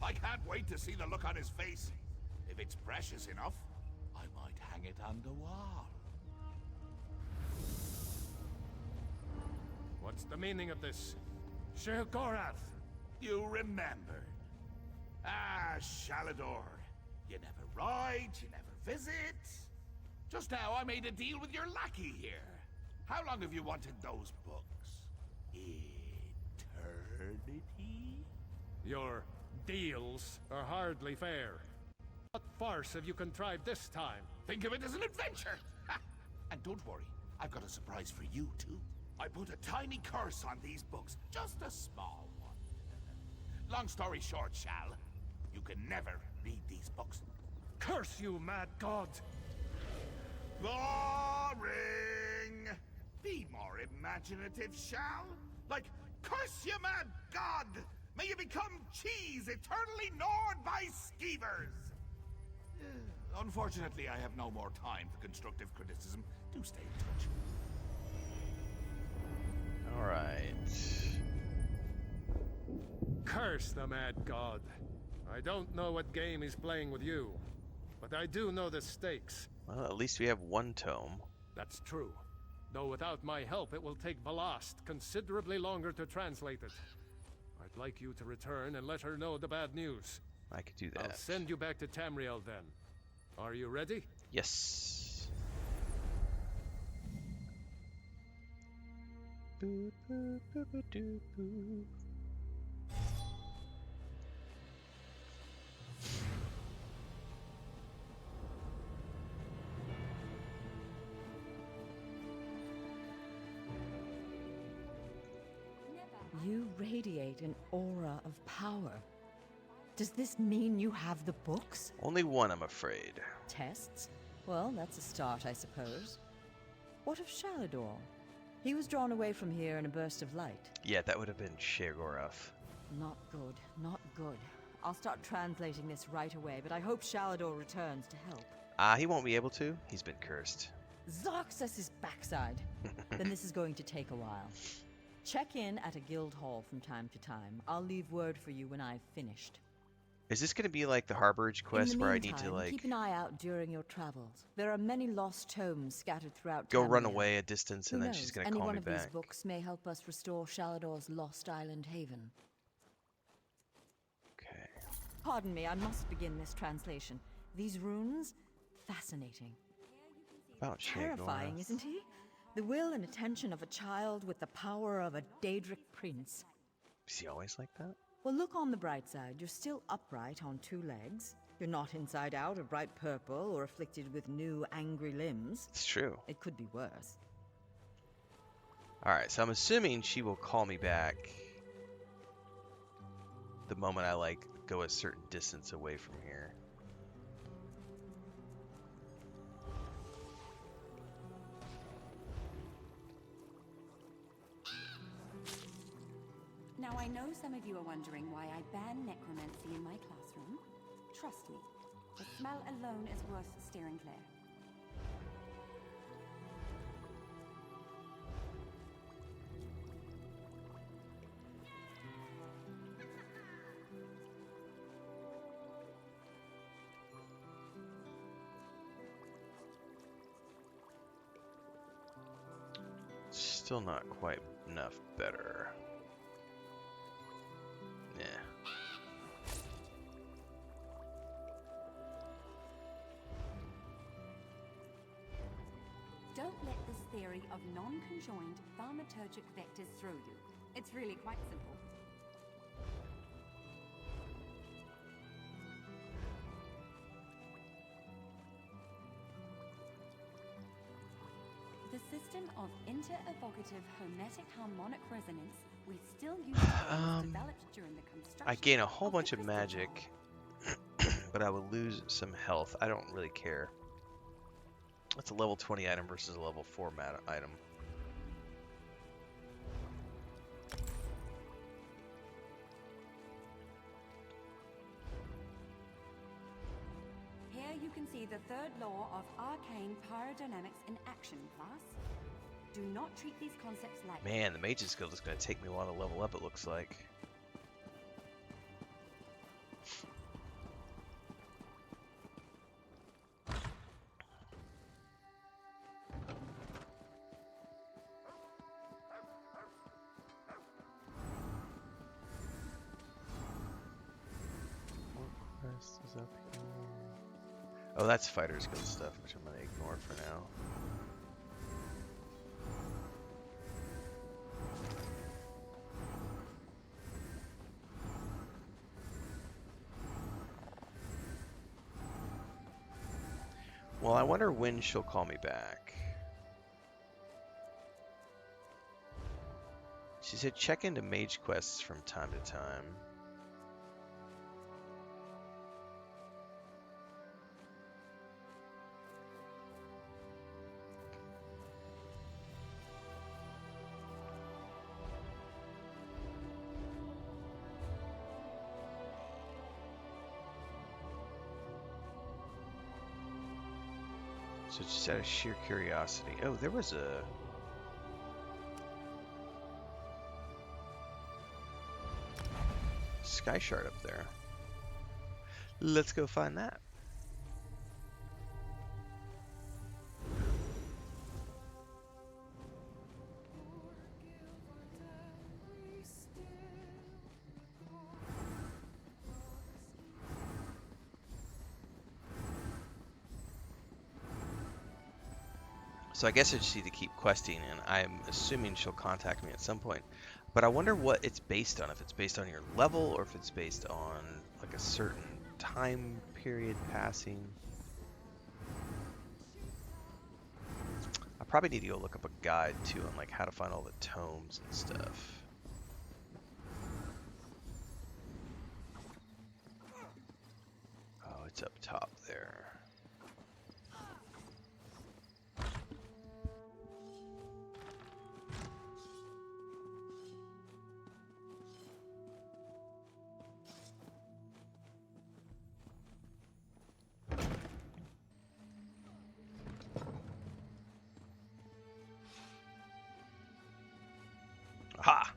I can't wait to see the look on his face. If it's precious enough, I might hang it on the wall. What's the meaning of this? Sheogorath! You remembered. Ah, Shalador. You never ride, you never visit. Just now I made a deal with your lackey here. How long have you wanted those books? Eternity? Your deals are hardly fair. What farce have you contrived this time? Think of it as an adventure! Ha! And don't worry, I've got a surprise for you too. I put a tiny curse on these books, just a small one. Long story short, Shal, you can never read these books. Curse you, mad god! Boring! Be more imaginative, Shal. Like, curse you, mad god! May you become cheese eternally gnawed by skeevers! Unfortunately, I have no more time for constructive criticism. Do stay in touch. Alright. Curse the mad god. I don't know what game he's playing with you, but I do know the stakes. Well, at least we have one tome. That's true. Though without my help, it will take Valast considerably longer to translate it. I'd like you to return and let her know the bad news. I could do that. I'll send you back to Tamriel then. Are you ready? Yes. Boo, boo, boo, boo, doo, boo. You radiate an aura of power. Does this mean you have the books? Only one, I'm afraid. Tests? Well, that's a start, I suppose. What of Shalador? He was drawn away from here in a burst of light. Yeah, that would have been Sheogorath. Not good, not good. I'll start translating this right away, but I hope Shalador returns to help. He won't be able to. He's been cursed. Zarxus' backside. Then this is going to take a while. Check in at a guild hall from time to time. I'll leave word for you when I've finished. Is this going to be like the Harborage quest where I need to, like, keep an eye out during your travels. There are many lost tomes scattered throughout go Tamriel. run away a distance and Who then knows? she's going to Any call one me of back? these books may help us restore Shalador's lost island haven. Okay. Pardon me, I must begin this translation. These runes, fascinating. About Terrifying, Sheogorath. isn't he? The will and attention of a child with the power of a Daedric prince. Is he always like that? Well, look on the bright side. You're still upright on two legs. You're not inside out or bright purple or afflicted with new angry limbs. It's true. It could be worse. Alright, so I'm assuming she will call me back the moment I, like, go a certain distance away from here. Now, I know some of you are wondering why I ban necromancy in my classroom. Trust me, the smell alone is worth steering clear. Still not quite enough better. Yeah. Don't let this theory of non-conjoined thaumaturgic vectors throw you. It's really quite simple. The system of inter-evocative hermetic harmonic resonance we still use was developed during the construction. I gain a whole bunch the of crystal magic, tower. but I will lose some health. I don't really care. That's a level 20 item versus a level 4 item. Here you can see the third law of arcane pyrodynamics in action, class. Do not treat these concepts lightly. Man, the Mage's Guild is going to take me a while to level up, it looks like. quest is up here. Oh, that's Fighters Guild stuff, which I'm going to ignore for now. Well, I wonder when she'll call me back. She said check into mage quests from time to time. So just out of sheer curiosity. Oh, there was a... Sky Shard up there. Let's go find that. So I guess I just need to keep questing, and I'm assuming she'll contact me at some point. But I wonder what it's based on. If it's based on your level, or if it's based on like a certain time period passing. I probably need to go look up a guide too on like how to find all the tomes and stuff. Oh, it's up top there. Ha!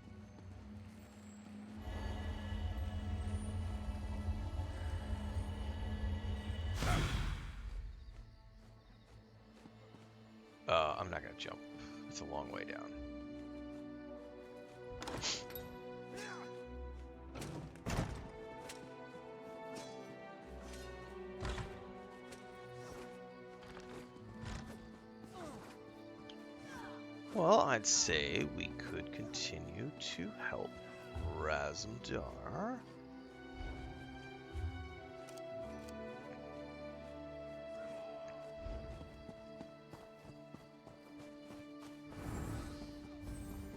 I'm not gonna jump. It's a long way down. Well, I'd say we could continue to help Razmdar.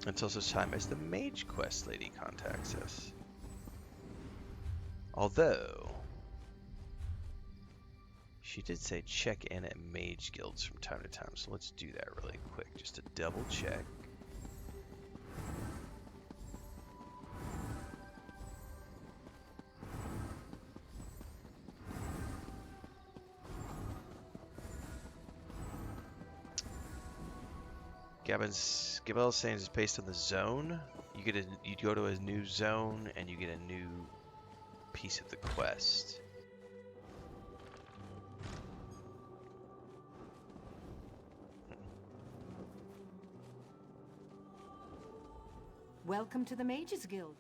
Until such time as the mage quest lady contacts us. Although, she did say check in at mage guilds from time to time, so let's do that really quick, just to double check. Gabel's saying it's based on the zone. You go to a new zone and you get a new piece of the quest. Welcome to the Mages Guild.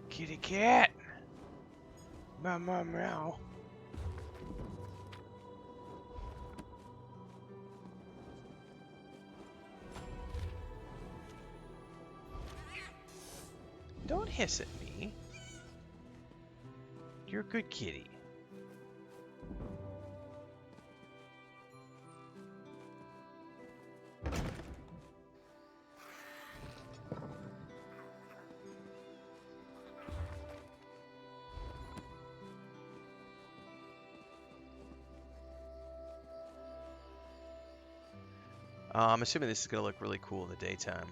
Kitty cat. Meow meow meow. Don't hiss at me. You're a good kitty. I'm assuming this is going to look really cool in the daytime.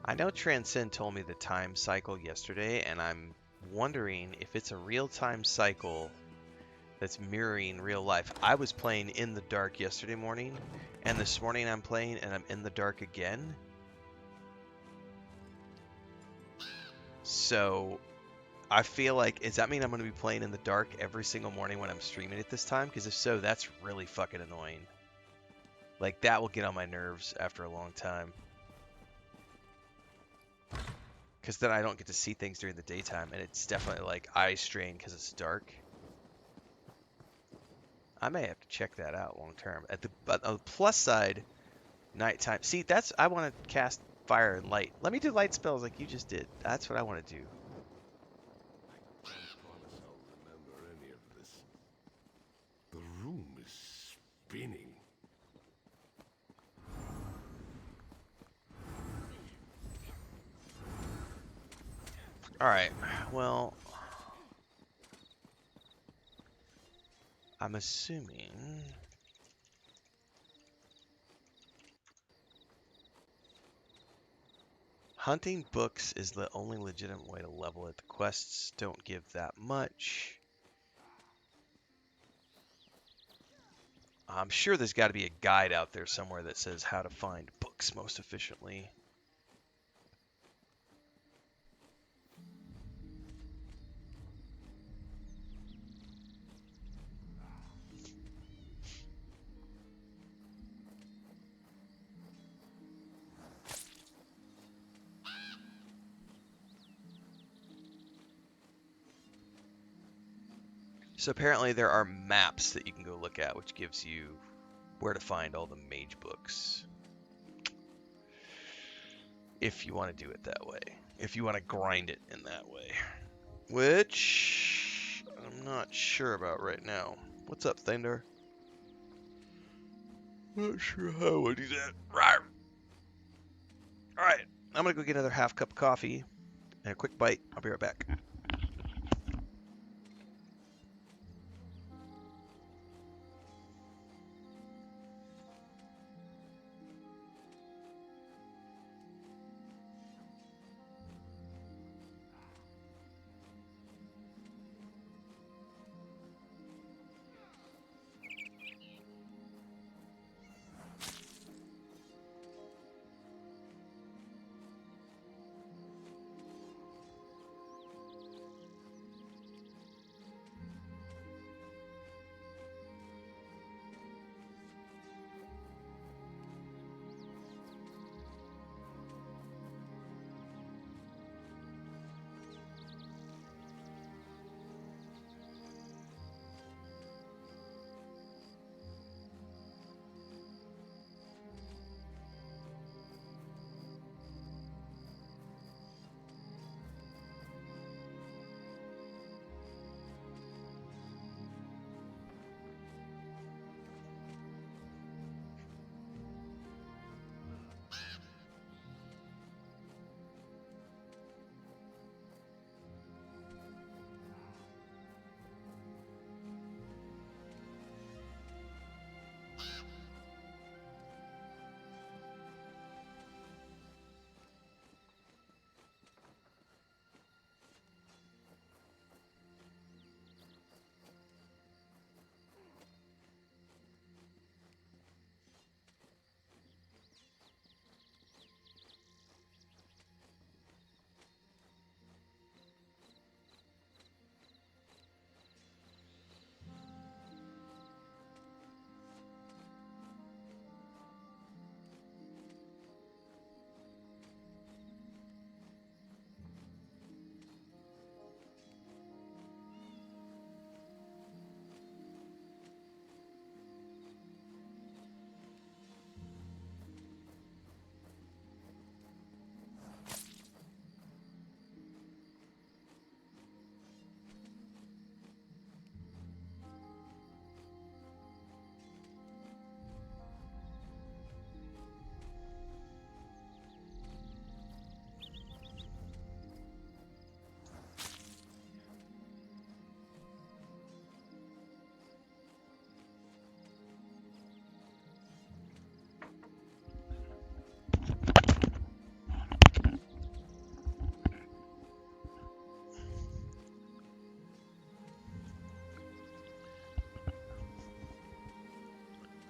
I know Transcend told me the time cycle yesterday, and I'm wondering if it's a real-time cycle that's mirroring real life. I was playing in the dark yesterday morning, and this morning I'm playing and I'm in the dark again. So I feel like, does that mean I'm going to be playing in the dark every single morning when I'm streaming it this time? Because if so, that's really fucking annoying. Like, that will get on my nerves after a long time. Because then I don't get to see things during the daytime, and it's definitely like eye strain because it's dark. I may have to check that out long term. But on the plus side, nighttime. See, I want to cast fire and light. Let me do light spells like you just did. That's what I want to do. I can't promise I'll remember any of this. The room is spinning. All right. Well, I'm assuming hunting books is the only legitimate way to level it. The quests don't give that much. I'm sure there's got to be a guide out there somewhere that says how to find books most efficiently. So apparently there are maps that you can go look at, which gives you where to find all the mage books. If you want to do it that way. If you want to grind it in that way. Which I'm not sure about right now. What's up, Thunder? Not sure how I want to do that. Alright, I'm going to go get another half cup of coffee and a quick bite. I'll be right back.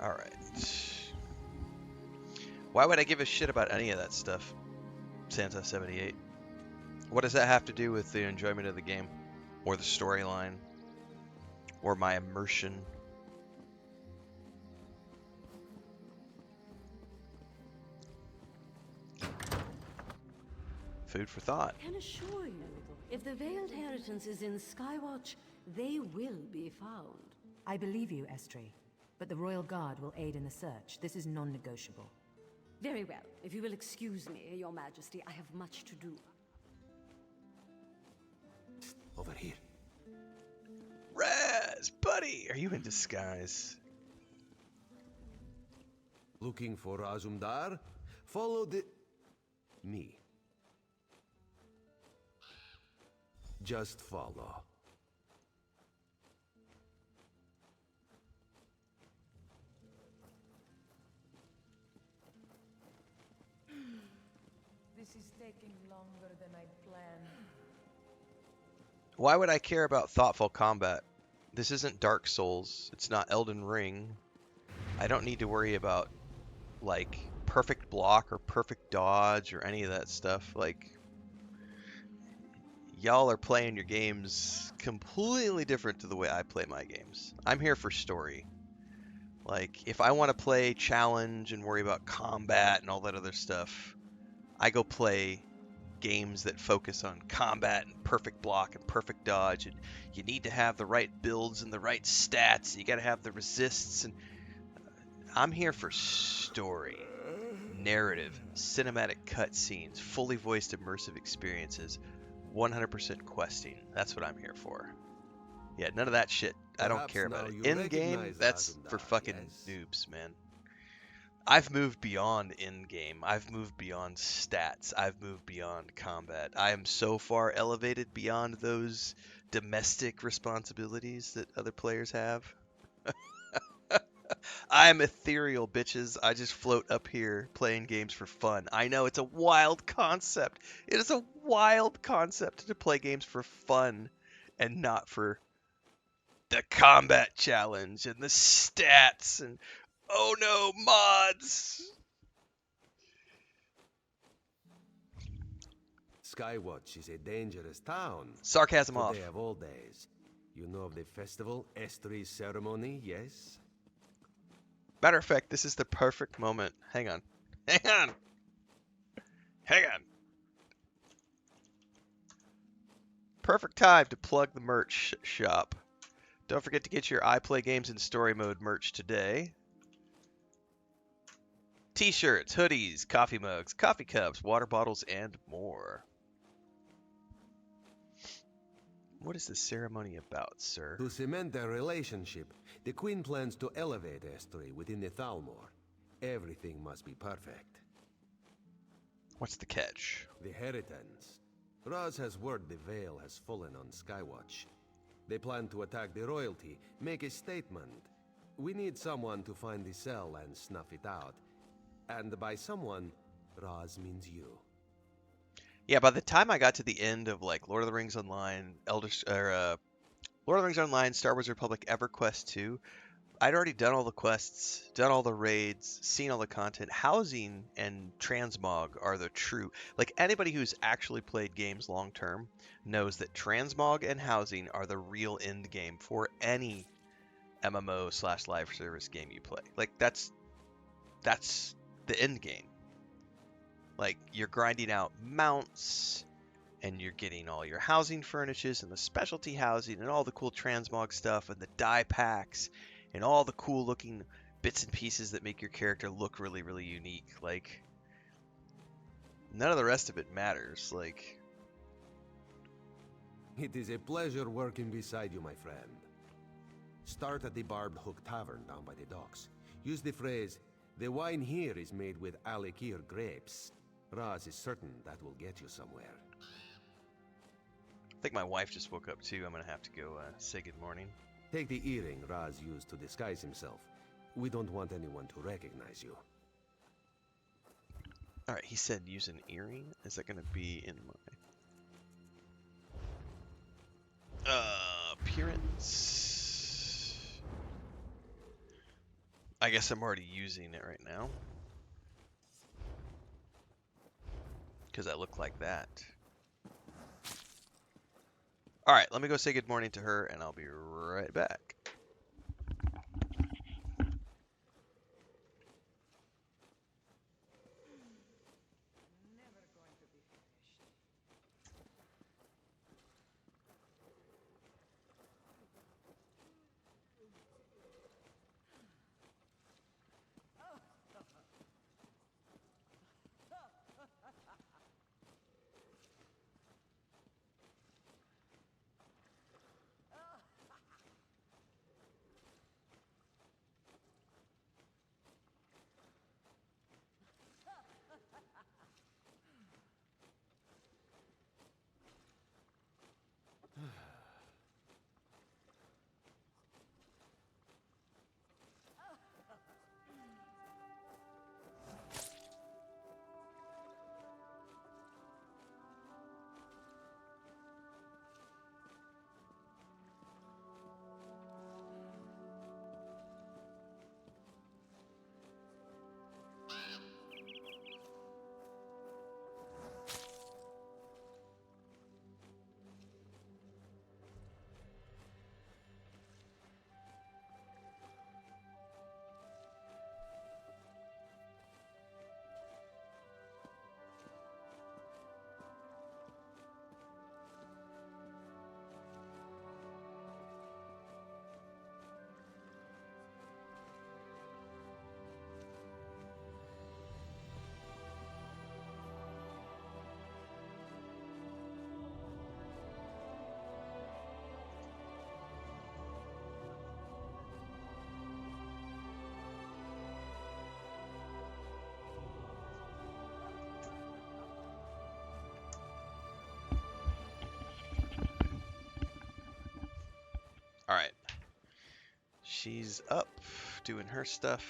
Alright. Why would I give a shit about any of that stuff, Santa78? What does that have to do with the enjoyment of the game? Or the storyline? Or my immersion? Food for thought. Can assure you, if the veiled heritance is in Skywatch, they will be found. I believe you, Estri. But the Royal Guard will aid in the search. This is non-negotiable. Very well. If you will excuse me, Your Majesty, I have much to do. Over here. Raz, buddy, are you in disguise? Looking for Azumdar? Follow me. Just follow. This is taking longer than I planned. Why would I care about thoughtful combat? This isn't Dark Souls. It's not Elden Ring. I don't need to worry about, like, perfect block or perfect dodge or any of that stuff. Like, y'all are playing your games completely different to the way I play my games. I'm here for story. Like, if I want to play challenge and worry about combat and all that other stuff, I go play games that focus on combat and perfect block and perfect dodge, and you need to have the right builds and the right stats. You got to have the resists, and I'm here for story, narrative, cinematic cutscenes, fully voiced immersive experiences, 100% questing. That's what I'm here for. Yeah, none of that shit. I don't Perhaps care now about it. you In game, recognize that's Azumdar, for fucking yes? noobs, man. I've moved beyond in-game. I've moved beyond stats. I've moved beyond combat. I am so far elevated beyond those domestic responsibilities that other players have. I am ethereal, bitches. I just float up here playing games for fun. I know it's a wild concept. It is a wild concept to play games for fun and not for the combat challenge and the stats and oh no, mods! Skywatch is a dangerous town. Sarcasm off. Today of all days. You know of the festival, Estri's ceremony, yes? Matter of fact, this is the perfect moment. Hang on. Hang on! Hang on! Perfect time to plug the merch shop. Don't forget to get your I Play Games in Story Mode merch today. T-shirts, hoodies, coffee mugs, coffee cups, water bottles, and more. What is the ceremony about, sir? To cement their relationship, the Queen plans to elevate Estri within the Thalmor. Everything must be perfect. What's the catch? The heritance. Raz has word the Veil has fallen on Skywatch. They plan to attack the royalty, make a statement. We need someone to find the cell and snuff it out. And by someone, Raz means you. Yeah, by the time I got to the end of like Lord of the Rings Online, Lord of the Rings Online, Star Wars Republic, EverQuest 2, I'd already done all the quests, done all the raids, seen all the content. Housing and transmog are the true. Like anybody who's actually played games long term knows that transmog and housing are the real end game for any MMO/live service game you play. Like that's the end game. Like, you're grinding out mounts, and you're getting all your housing furnishes, and the specialty housing, and all the cool transmog stuff, and the dye packs, and all the cool looking bits and pieces that make your character look really, really unique. Like, none of the rest of it matters. Like, It is a pleasure working beside you, my friend. Start at the Barbed Hook Tavern down by the docks. Use the phrase, "The wine here is made with Alekir grapes." Raz is certain that will get you somewhere. I think my wife just woke up too. I'm gonna have to go say good morning. Take the earring Raz used to disguise himself. We don't want anyone to recognize you. Alright, he said use an earring. Is that gonna be in my appearance? I guess I'm already using it right now. Because I look like that. Alright, let me go say good morning to her, and I'll be right back. Alright. She's up, doing her stuff.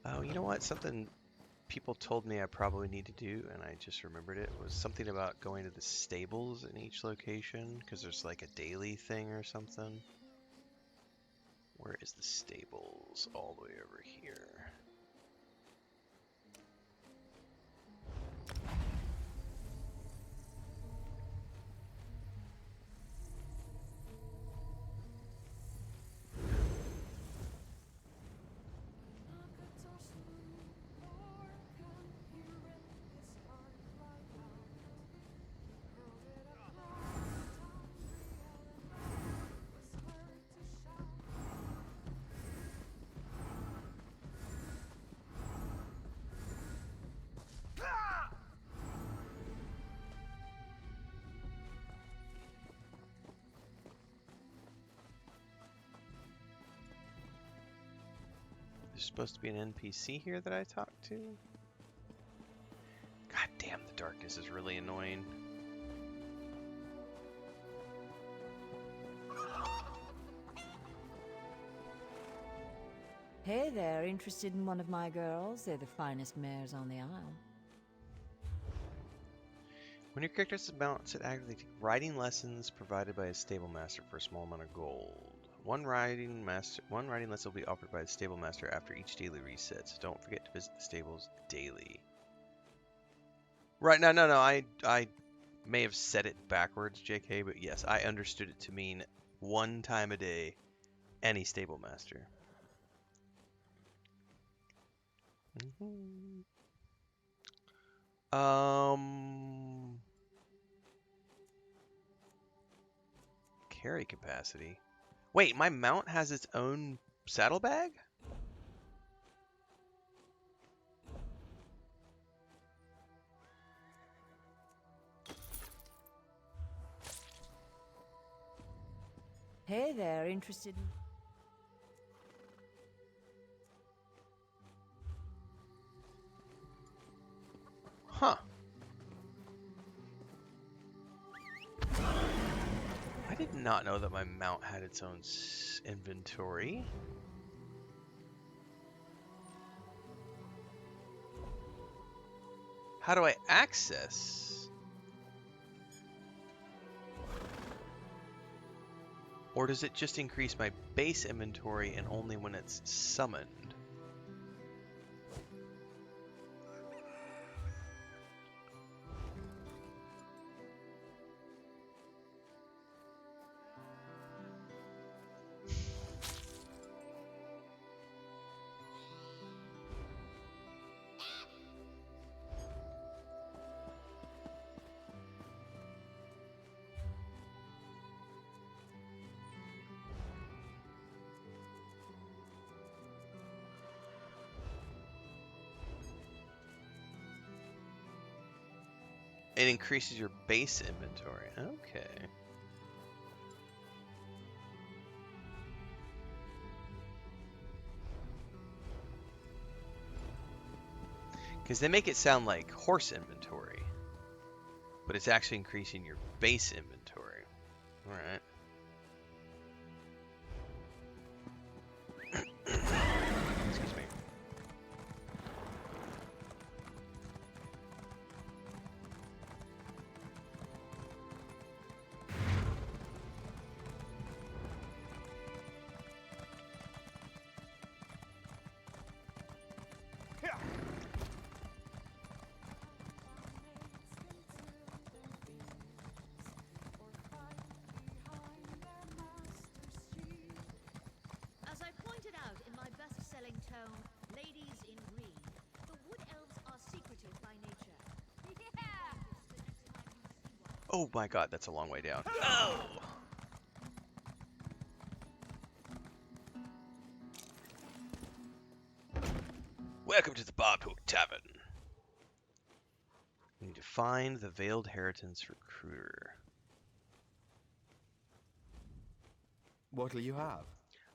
Oh, you know what? Something people told me I probably need to do, and I just remembered it, was something about going to the stables in each location, because there's like a daily thing or something. Where is the stables? All the way over here. There's supposed to be an NPC here that I talked to? God damn, the darkness is really annoying. Hey there, interested in one of my girls? They're the finest mares on the isle. When your character is balanced, it actively takes riding lessons provided by a stable master for a small amount of gold. One riding lesson will be offered by the stable master after each daily reset, so don't forget to visit the stables daily. Right, no, I may have said it backwards, JK, but yes, I understood it to mean one time a day, any stable master. Carry capacity. Wait, my mount has its own saddlebag? Hey there, interested in... Huh. I did not know that my mount had its own inventory. How do I access? Or does it just increase my base inventory and only when it's summoned? It increases your base inventory. Okay. Because they make it sound like horse inventory, but it's actually increasing your base inventory. All right. Excuse me. As I pointed out in my best-selling tome, Ladies in Green, the Wood Elves are secretive by nature. Yeah! Oh my god, that's a long way down. Oh! Welcome to the Barbhook Tavern. We need to find the Veiled Heritance Recruiter. What'll you have?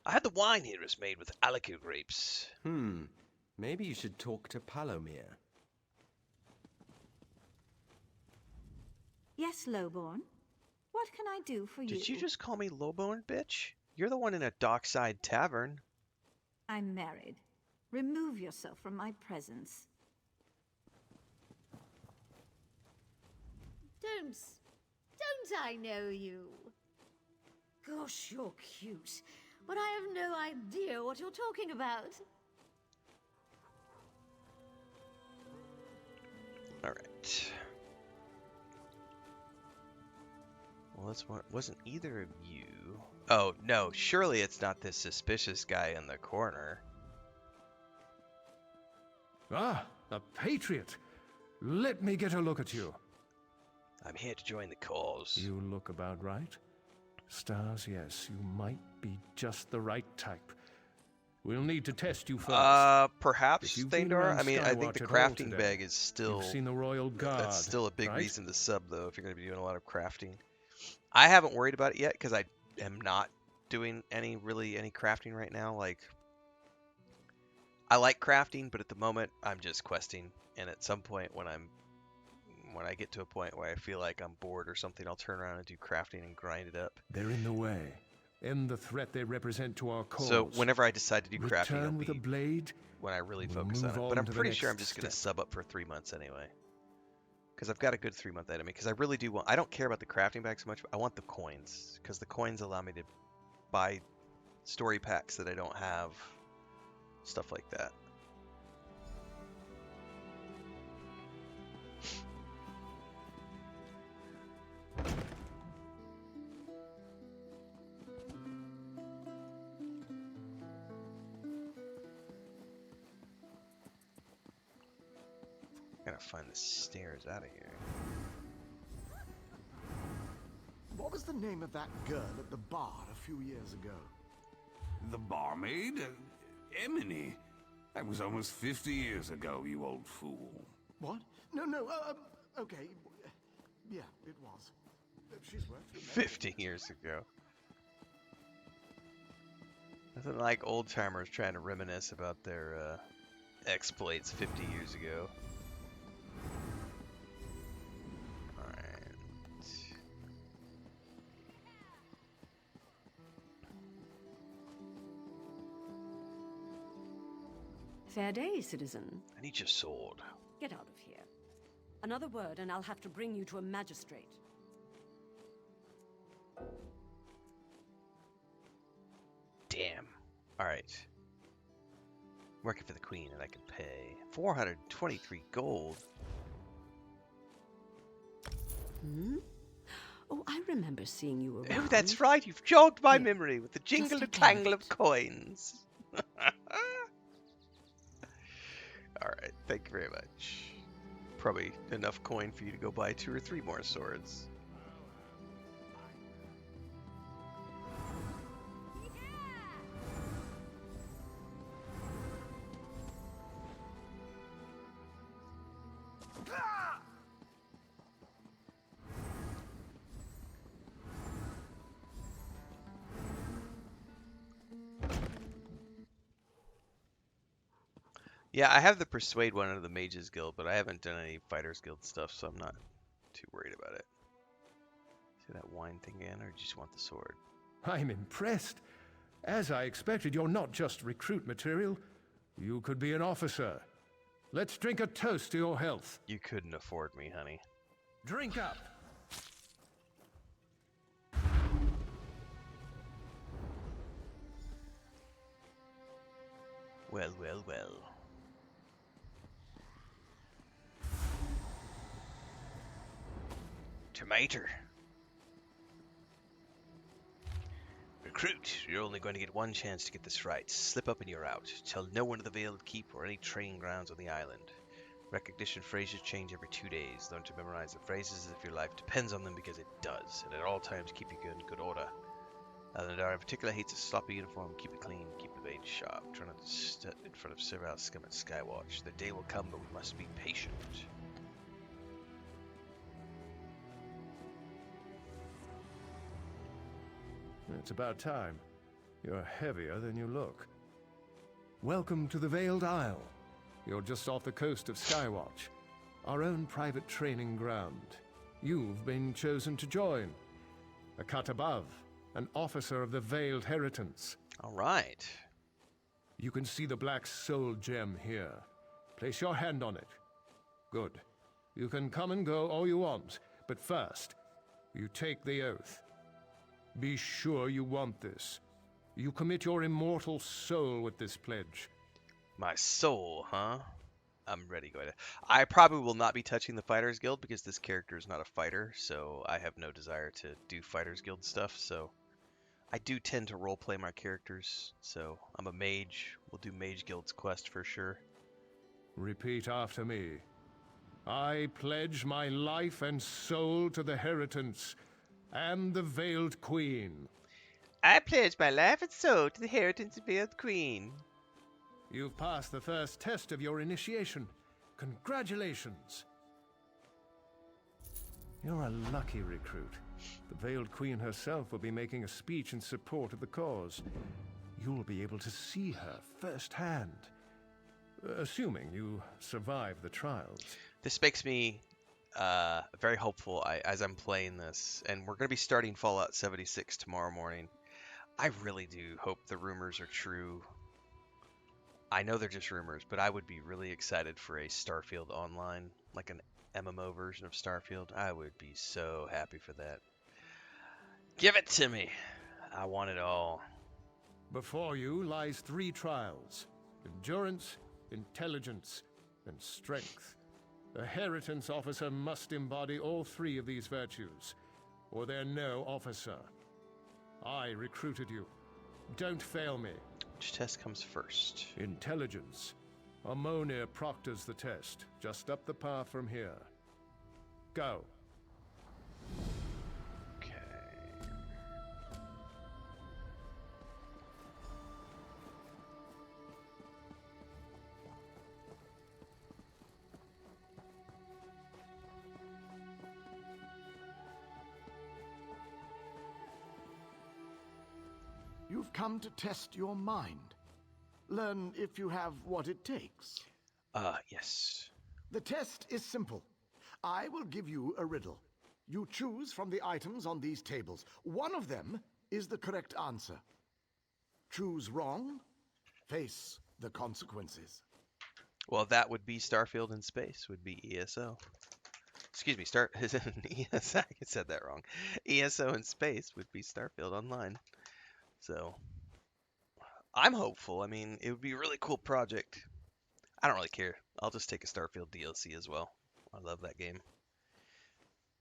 I had the wine here is made with alico grapes. Maybe you should talk to Palomir. Yes, Lowborn. What can I do for you? Did you just call me Lowbone, bitch? You're the one in a dockside tavern. I'm married. Remove yourself from my presence. Don't I know you? Gosh, you're cute, but I have no idea what you're talking about. Alright. Well, this one wasn't either of you. Oh, no, surely it's not this suspicious guy in the corner. Ah, a patriot. Let me get a look at you. I'm here to join the cause. You look about right. Stars, yes, you might be just the right type. We'll need to test you first. Perhaps, If you've been Thandor. around I mean, I think the Skywatch at all crafting today, bag is still... You've seen the Royal Guard, That's still a big right? reason to sub, though, if you're going to be doing a lot of crafting. I haven't worried about it yet, because I am not doing any crafting right now. Like, I like crafting, but at the moment, I'm just questing. And at some point, when I get to a point where I feel like I'm bored or something, I'll turn around and do crafting and grind it up. They're in the way. And the threat they represent to our cause. So whenever I decide to do crafting, it'll with be a blade, when I really we'll focus on move it. on But I'm to the pretty next sure I'm just going to step. sub up for 3 months anyway. Because I've got a good 3-month enemy. Because I really do want... I don't care about the crafting bag so much, but I want the coins. Because the coins allow me to buy story packs that I don't have. Stuff like that. Gotta find the stairs out of here. What was the name of that girl at the bar a few years ago? The barmaid? Emily. That was almost 50 years ago, you old fool. What? No, okay. Yeah, it was. She's worth remembering. 50 years ago. Nothing like old timers trying to reminisce about their exploits 50 years ago. Alright. Fair day, citizen. I need your sword. Get out of here. Another word and I'll have to bring you to a magistrate. Damn. Alright. Working for the Queen and I can pay 423 gold. Hmm? Oh, I remember seeing you around. Oh, that's right. You've jogged my Here, memory with the jingle just and take clangle it. of coins. Alright, thank you very much. Probably enough coin for you to go buy 2 or 3 more swords. Yeah, I have the Persuade one under the Mages Guild, but I haven't done any Fighters Guild stuff, so I'm not too worried about it. See that wine thing again, or do you just want the sword? I'm impressed. As I expected, you're not just recruit material. You could be an officer. Let's drink a toast to your health. You couldn't afford me, honey. Drink up. Well, well, well. Tomato. Recruit, you're only going to get one chance to get this right. Slip up and you're out. Tell no one of the Veiled Keep or any training grounds on the island. Recognition phrases change every 2 days. Learn to memorize the phrases as if your life depends on them, because it does. And at all times keep you in good order. Alandar in particular hates a sloppy uniform. Keep it clean, keep the blade sharp. Try not to step in front of servile scum at Skywatch. The day will come, but we must be patient. It's about time. You're heavier than you look. Welcome to the Veiled Isle. You're just off the coast of Skywatch, our own private training ground. You've been chosen to join. A cut above, an officer of the Veiled Heritance. All right. You can see the black soul gem here. Place your hand on it. Good. You can come and go all you want, but first, you take the oath. Be sure you want this. You commit your immortal soul with this pledge. My soul, huh? I'm ready. Go ahead. I probably will not be touching the Fighters Guild because this character is not a fighter, so I have no desire to do Fighters Guild stuff. So I do tend to roleplay my characters. So I'm a mage. We'll do Mage Guild's quest for sure. Repeat after me. I pledge my life and soul to the Heritance and the Veiled Queen. I pledge my life and soul to the Heritance and Veiled Queen. You've passed the first test of your initiation. Congratulations. You're a lucky recruit. The Veiled Queen herself will be making a speech in support of the cause. You'll be able to see her firsthand. Assuming you survive the trials. This makes me very hopeful as I'm playing this. And we're going to be starting Fallout 76 tomorrow morning. I really do hope the rumors are true. I know they're just rumors, but I would be really excited for a Starfield Online, like an MMO version of Starfield. I would be so happy for that. Give it to me. I want it all. Before you lies 3 trials: endurance, intelligence, and strength. A Heritance officer must embody all 3 of these virtues, or they're no officer. I recruited you. Don't fail me. Which test comes first? Intelligence. Ammonia proctors the test, just up the path from here. Go. Okay. You've come to test your mind. Learn if you have what it takes. Yes. The test is simple. I will give you a riddle. You choose from the items on these tables. One of them is the correct answer. Choose wrong, face the consequences. Well, that would be Starfield in space, would be ESO. excuse me, I said that wrong. ESO in space would be Starfield Online. So I'm hopeful. I mean, it would be a really cool project. I don't really care. I'll just take a Starfield DLC as well. I love that game.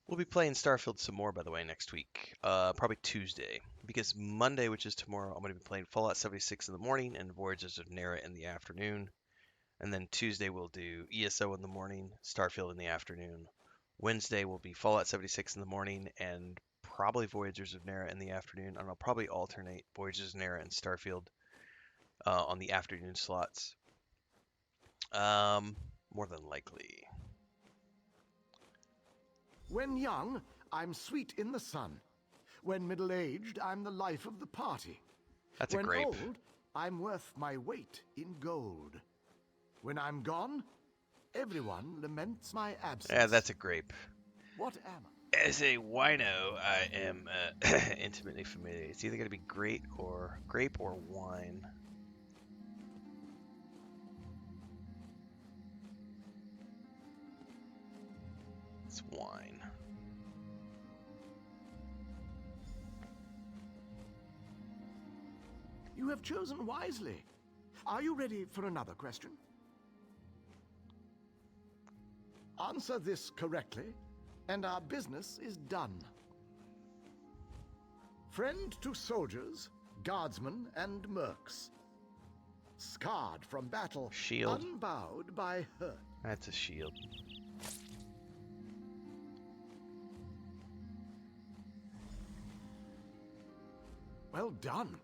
We'll be playing Starfield some more, by the way, next week. Probably Tuesday. Because Monday, which is tomorrow, I'm going to be playing Fallout 76 in the morning and Voyages of Nera in the afternoon. And then Tuesday, we'll do ESO in the morning, Starfield in the afternoon. Wednesday will be Fallout 76 in the morning and probably Voyagers of Nera in the afternoon. And I'll probably alternate Voyagers of Nera and Starfield on the afternoon slots. More than likely. When young, I'm sweet in the sun. When middle-aged, I'm the life of the party. That's a when grape. Old, I'm worth my weight in gold. When I'm gone, everyone laments my absence. Yeah, that's a grape. What am I? As a wino, I am intimately familiar. It's either going to be grape or wine. It's wine. You have chosen wisely. Are you ready for another question? Answer this correctly, and our business is done. Friend to soldiers, guardsmen, and mercs. Scarred from battle, Shield. unbowed by hurt. That's a shield. Well done.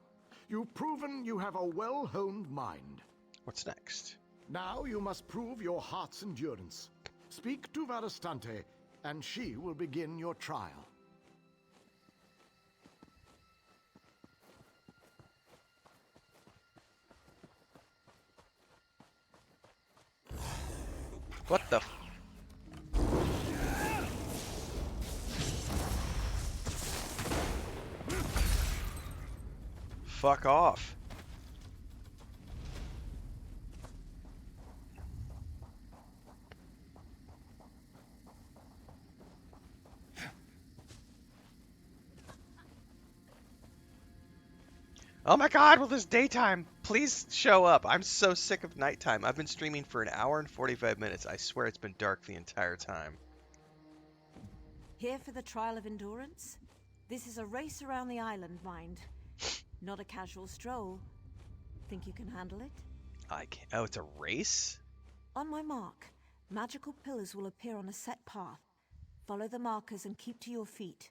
You've proven you have a well-honed mind. What's next? Now you must prove your heart's endurance. Speak to Varastante, and she will begin your trial. What the? Fuck off. Oh my god, well this daytime, please show up. I'm so sick of nighttime. I've been streaming for an hour and 45 minutes. I swear it's been dark the entire time. Here for the trial of endurance? This is a race around the island, mind. Not a casual stroll. Think you can handle it? I can't. Oh, it's a race? On my mark, magical pillars will appear on a set path. Follow the markers and keep to your feet.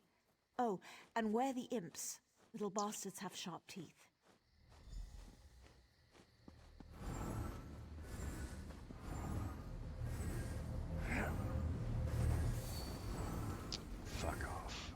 Oh, and where the imps. Little bastards have sharp teeth. Fuck off.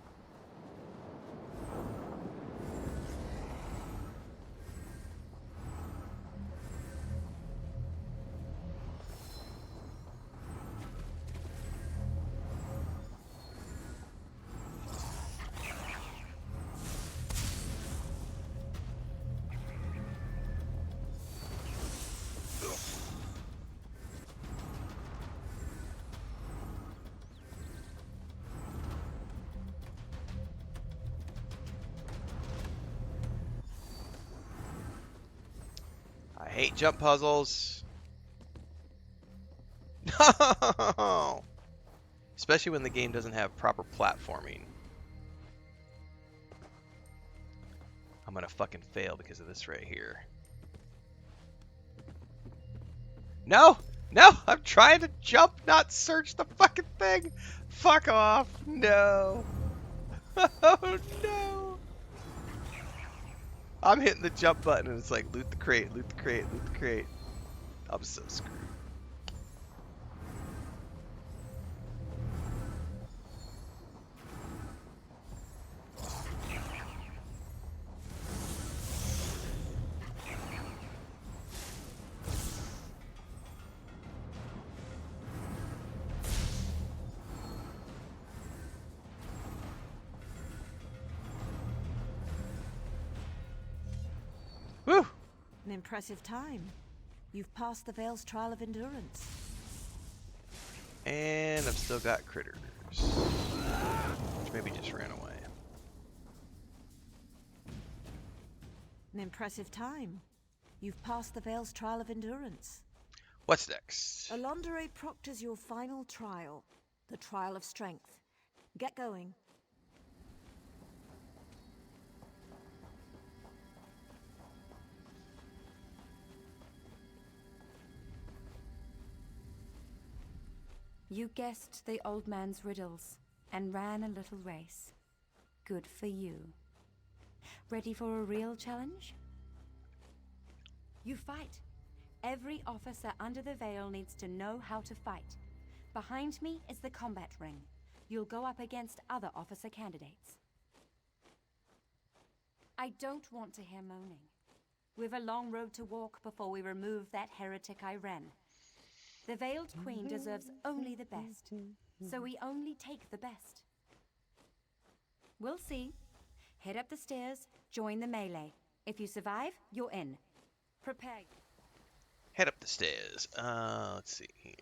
I hate jump puzzles. No! Especially when the game doesn't have proper platforming. I'm gonna fucking fail because of this right here. No! No! I'm trying to jump, not search the fucking thing! Fuck off! No! Oh no! I'm hitting the jump button and it's like, loot the crate, loot the crate, loot the crate. I'm so screwed. Woo! An impressive time. You've passed the Veil's trial of endurance. And I've still got critters. Which maybe just ran away. An impressive time. You've passed the Vale's trial of endurance. What's next? Alondere proctors your final trial, the trial of strength. Get going. You guessed the old man's riddles and ran a little race. Good for you. Ready for a real challenge? You fight. Every officer under the Veil needs to know how to fight. Behind me is the combat ring. You'll go up against other officer candidates. I don't want to hear moaning. We've a long road to walk before we remove that heretic Iren. The Veiled Queen deserves only the best, so we only take the best. We'll see. Head up the stairs, join the melee. If you survive, you're in. Prepare. Head up the stairs. Let's see here.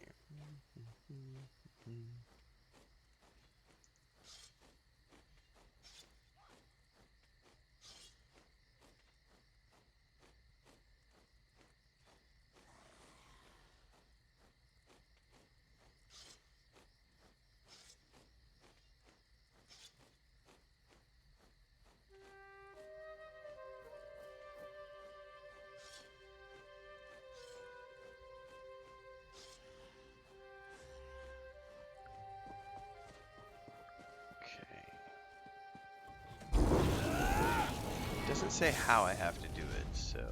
Doesn't say how I have to do it, so.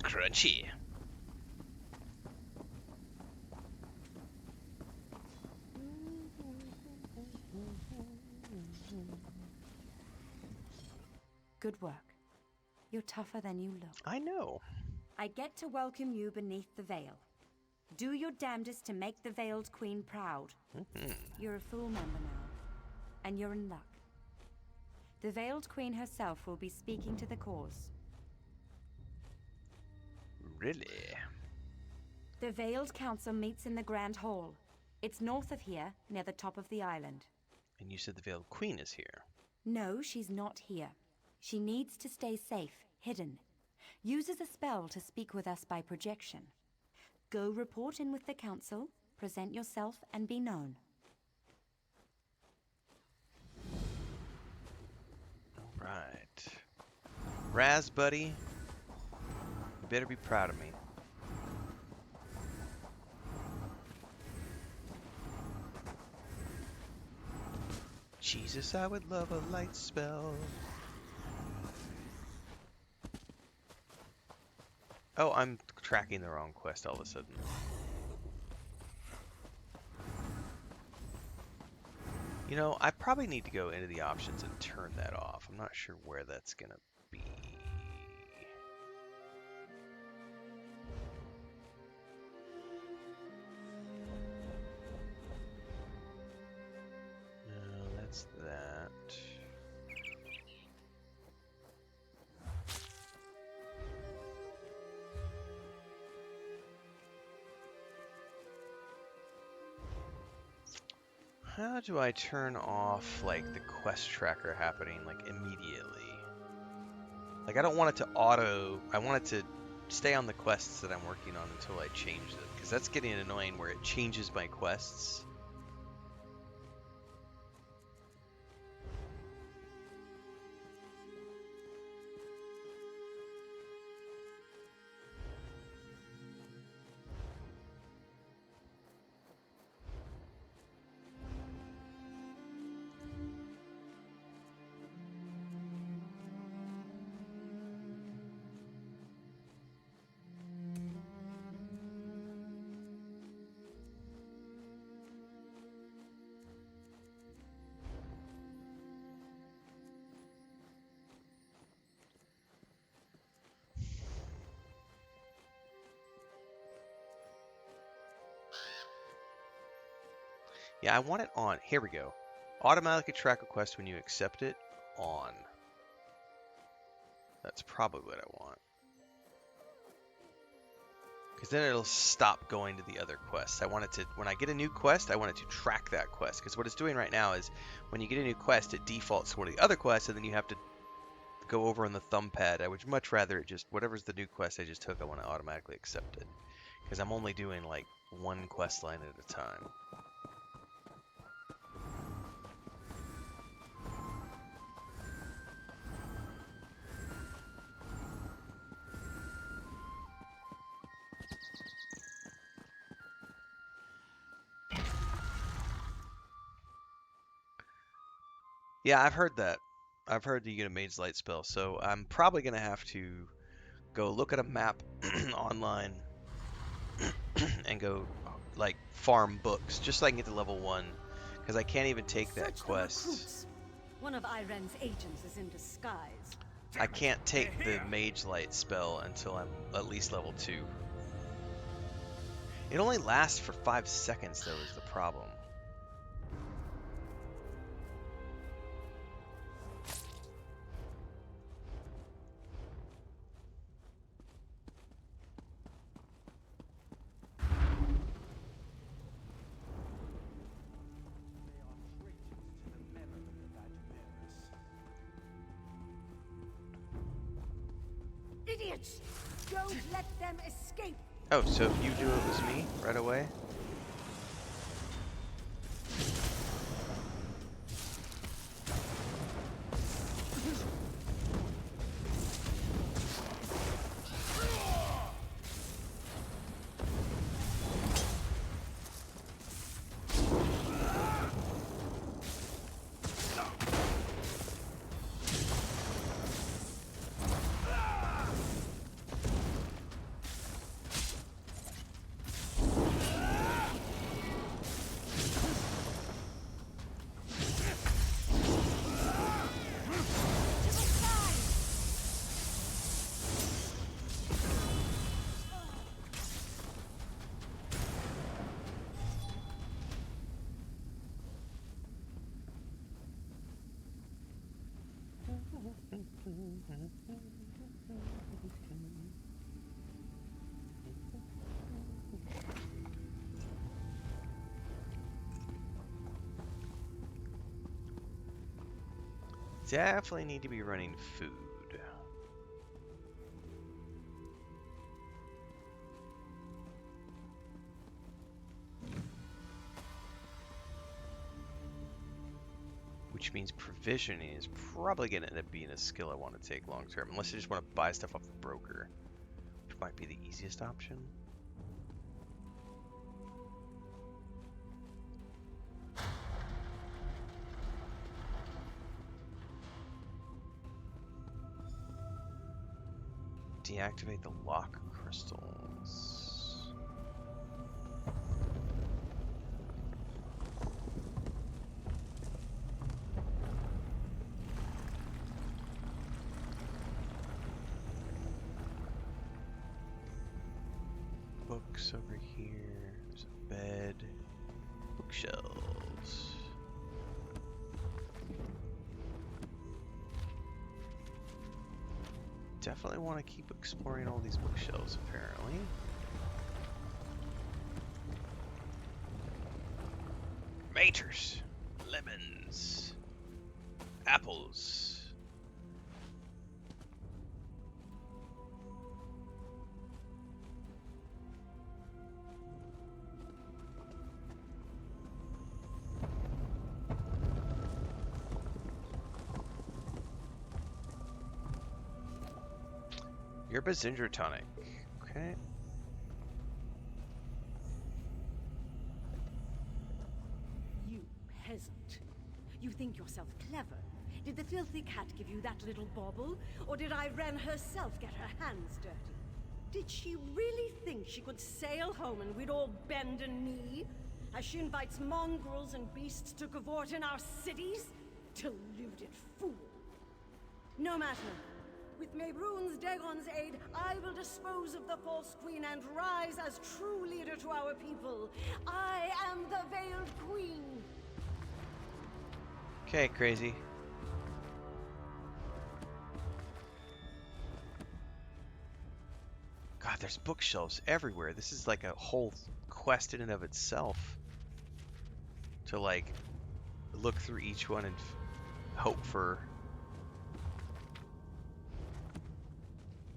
Crunchy. Good work. You're tougher than you look. I know. I get to welcome you beneath the veil. Do your damnedest to make the Veiled Queen proud. You're a full member now, and you're in luck. The Veiled Queen herself will be speaking to the cause. Really? The Veiled Council meets in the Grand Hall. It's north of here, near the top of the island. And you said the Veiled Queen is here. No, she's not here. She needs to stay safe, hidden. Uses a spell to speak with us by projection. Go report in with the council, present yourself, and be known. Alright. Raz, buddy. You better be proud of me. Jesus, I would love a light spell. Oh, I'm tracking the wrong quest all of a sudden. You know, I probably need to go into the options and turn that off. I'm not sure where that's gonna be. No, that's that. How do I turn off, like, the quest tracker happening, like, immediately? Like, I don't want it to auto... I want it to stay on the quests that I'm working on until I change them, because that's getting annoying where it changes my quests. Yeah, I want it on. Here we go. Automatically track a quest when you accept it. On. That's probably what I want. Because then it'll stop going to the other quests. I want it to, when I get a new quest, I want it to track that quest. Because what it's doing right now is, when you get a new quest, it defaults to one of the other quests, and then you have to go over on the thumb pad. I would much rather it just, whatever's the new quest I just took, I want to automatically accept it. Because I'm only doing like one quest line at a time. Yeah, I've heard that. I've heard that you get a Mage's Light spell, so I'm probably going to have to go look at a map online and go, like, farm books, just so I can get to level 1, because I can't even take that quest. One of Iren's agents is in disguise. I can't take the Mage Light spell until I'm at least level 2. It only lasts for 5 seconds, though, is the problem. Idiots! Don't let them escape! Oh, so if you knew it was me right away? Definitely need to be running food. Which means provisioning is probably going to end up being a skill I want to take long term. Unless I just want to buy stuff off the broker. Which might be the easiest option. Deactivate the lock crystals. Books over here. There's a bed. Bookshelves. Definitely want to keep exploring all these bookshelves, apparently. Tomatoes, lemons, apples. Yerba Ginger Tonic. Okay. You peasant. You think yourself clever. Did the filthy cat give you that little bauble? Or did Iren herself get her hands dirty? Did she really think she could sail home and we'd all bend a knee? As she invites mongrels and beasts to cavort in our cities? Deluded fool. No matter. With Mehrunes Dagon's aid, I will dispose of the false queen and rise as true leader to our people. I am the Veiled Queen. Okay, crazy. God, there's bookshelves everywhere. This is like a whole quest in and of itself. To like look through each one and hope for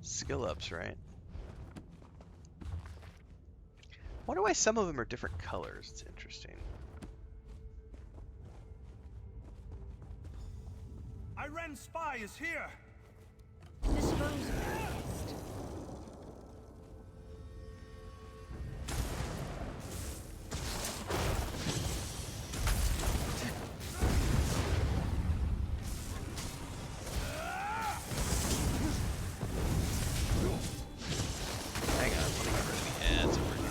skill ups, right? Wonder why some of them are different colors. It's interesting. Iren's spy is here. Dispose of the beast. Hang on, let me get rid of the ads over here.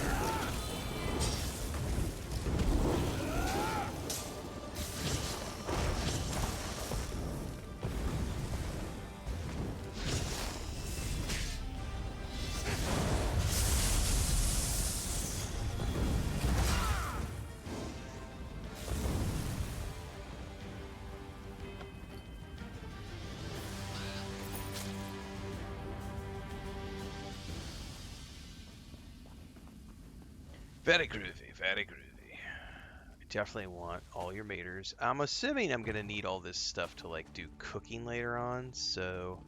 Very groovy, very groovy. I definitely want all your maters. I'm assuming I'm gonna need all this stuff to like do cooking later on, so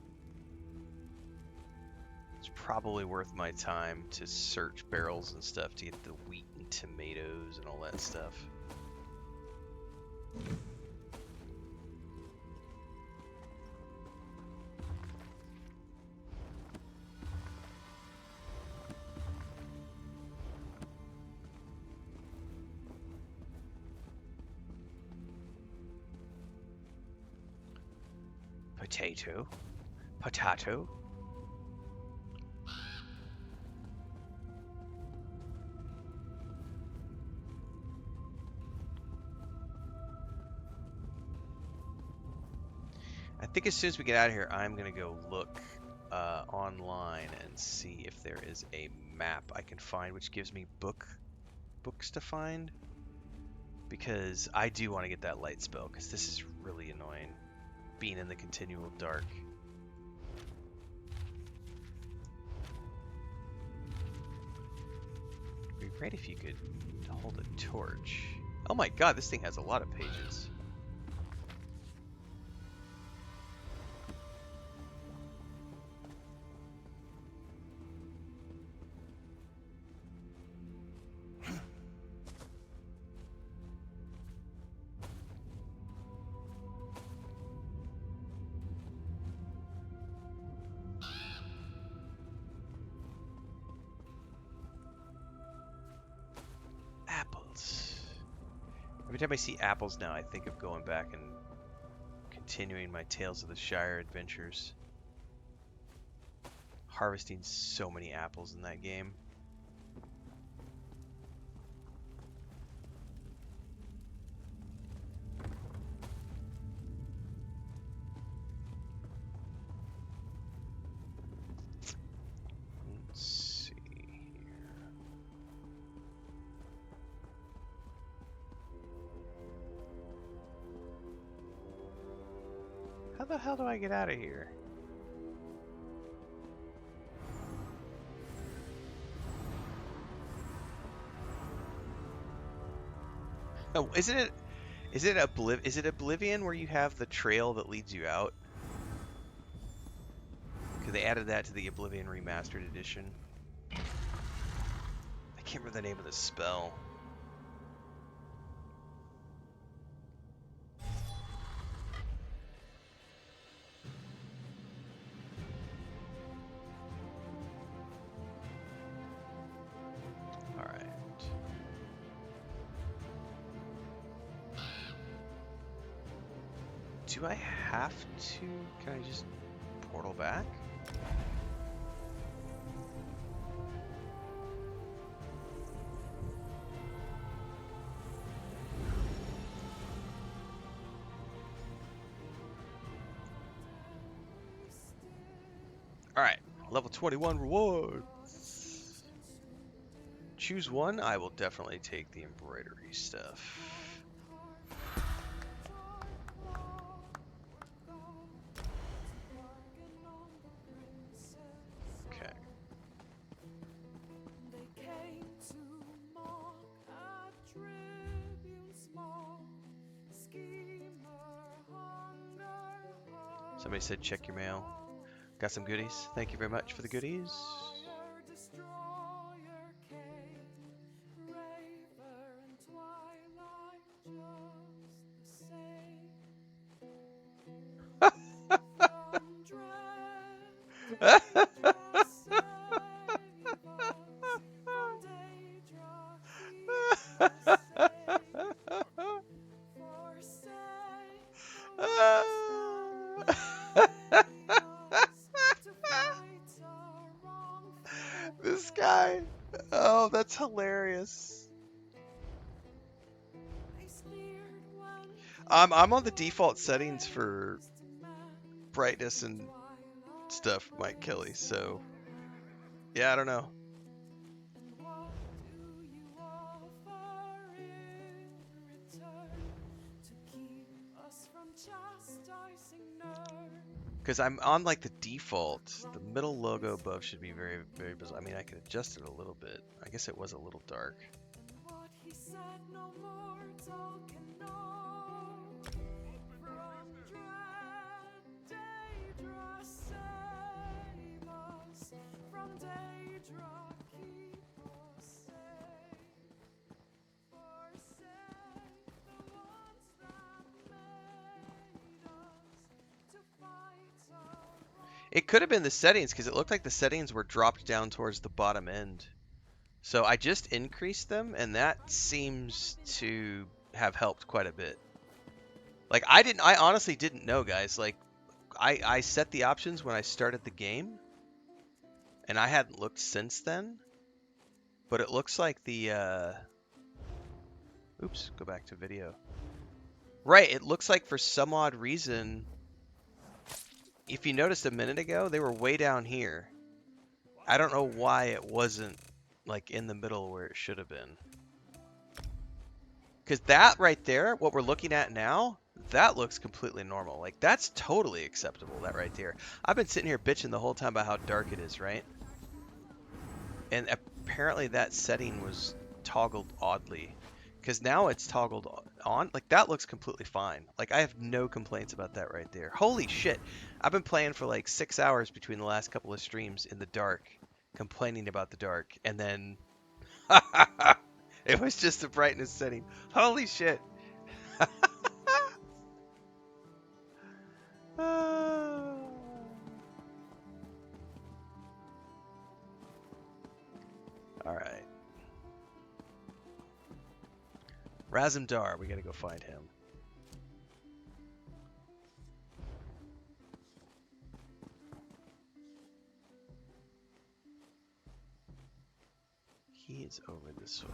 it's probably worth my time to search barrels and stuff to get the wheat and tomatoes and all that stuff. Potato. Potato. I think as soon as we get out of here, I'm going to go look online and see if there is a map I can find which gives me books to find. Because I do want to get that light spell, because this is really annoying. Being in the continual dark. It'd be great if you could hold a torch. Oh my god, this thing has a lot of pages. Every time I see apples now, I think of going back and continuing my Tales of the Shire adventures. Harvesting so many apples in that game. How the hell do I get out of here? Oh, is it Oblivion where you have the trail that leads you out? Because they added that to the Oblivion Remastered Edition. I can't remember the name of the spell. Do I have to? Can I just portal back? Alright, level 21 rewards. Choose one. I will definitely take the embroidery stuff. Okay. Somebody said check your mail. Got some goodies. Thank you very much for the goodies. This guy. Oh, that's hilarious. I'm on the default settings for brightness and stuff, Mike Kelly, so yeah, I don't know. Because I'm on like the default. The middle logo above should be very, very bizarre. I mean, I could adjust it a little bit. I guess it was a little dark. It could have been the settings because it looked like the settings were dropped down towards the bottom end. So I just increased them and that seems to have helped quite a bit. Like I honestly didn't know, guys. Like I set the options when I started the game and I hadn't looked since then. But it looks like the oops, go back to video. Right, it looks like for some odd reason, if you noticed a minute ago, they were way down here. I don't know why it wasn't like in the middle where it should have been. Because that right there, what we're looking at now, that looks completely normal. Like that's totally acceptable, that right there. I've been sitting here bitching the whole time about how dark it is, right? And apparently that setting was toggled oddly. Because now it's toggled on. Like that looks completely fine. Like I have no complaints about that right there. Holy shit. I've been playing for like 6 hours between the last couple of streams in the dark, complaining about the dark, and then it was just a brightness setting. Holy shit. Alright. Razumdar, we gotta go find him. He is over this way.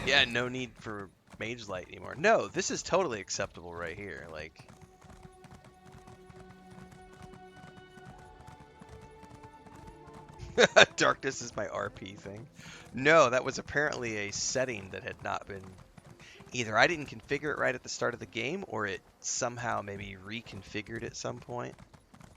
Yeah, no need for Mage Light anymore. No, this is totally acceptable right here. Like, darkness is my RP thing. No, that was apparently a setting that had not been... Either I didn't configure it right at the start of the game, or it somehow maybe reconfigured at some point.